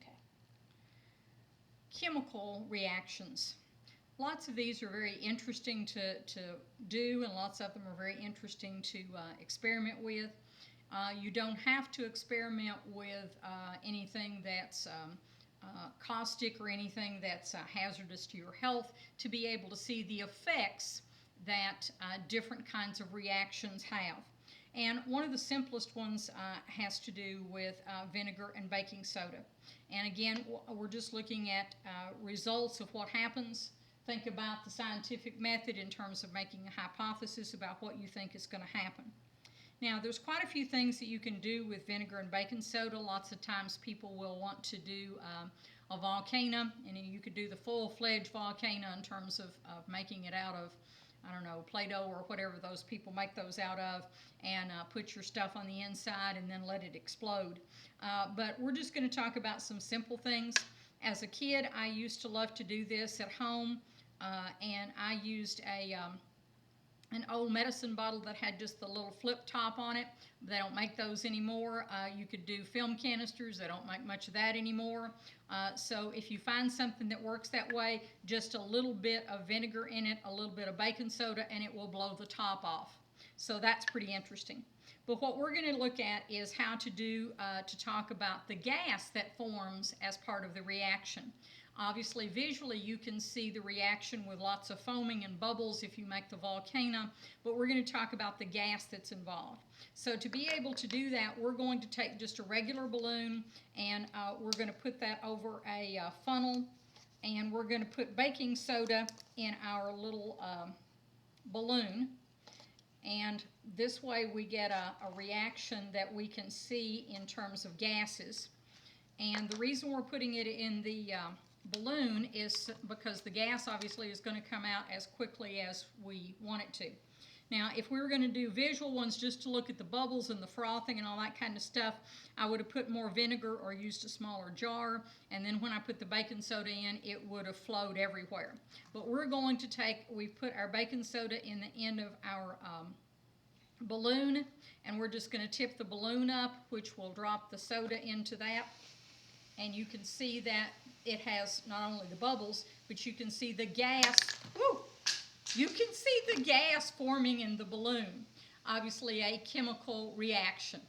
Okay. Chemical reactions. Lots of these are very interesting to do, and lots of them are very interesting to experiment with. You don't have to experiment with anything that's caustic or anything that's hazardous to your health to be able to see the effects that different kinds of reactions have. And one of the simplest ones has to do with vinegar and baking soda. And again, we're just looking at results of what happens. Think about the scientific method in terms of making a hypothesis about what you think is going to happen. Now, there's quite a few things that you can do with vinegar and baking soda. Lots of times people will want to do a volcano, and you could do the full-fledged volcano in terms of making it out of, I don't know, Play-Doh or whatever those people make those out of, and put your stuff on the inside and then let it explode. But we're just going to talk about some simple things. As a kid, I used to love to do this at home, and I used an old medicine bottle that had just the little flip top on it. They don't make those anymore. You could do film canisters. They don't make much of that anymore. So if you find something that works that way, just a little bit of vinegar in it, a little bit of baking soda, and it will blow the top off. So that's pretty interesting. But what we're going to look at is how to talk about the gas that forms as part of the reaction. Obviously, visually, you can see the reaction with lots of foaming and bubbles if you make the volcano, but we're going to talk about the gas that's involved. So to be able to do that, we're going to take just a regular balloon, and we're going to put that over a funnel, and we're going to put baking soda in our little balloon. And this way we get a reaction that we can see in terms of gases. And the reason we're putting it in the balloon is because the gas obviously is going to come out as quickly as we want it to. Now, if we were going to do visual ones just to look at the bubbles and the frothing and all that kind of stuff, I would have put more vinegar or used a smaller jar, and then when I put the baking soda in, it would have flowed everywhere. But we're going to we've put our baking soda in the end of our balloon, and we're just going to tip the balloon up, which will drop the soda into that. And you can see that it has not only the bubbles, but you can see the gas. Woo! You can see the gas forming in the balloon. Obviously a chemical reaction.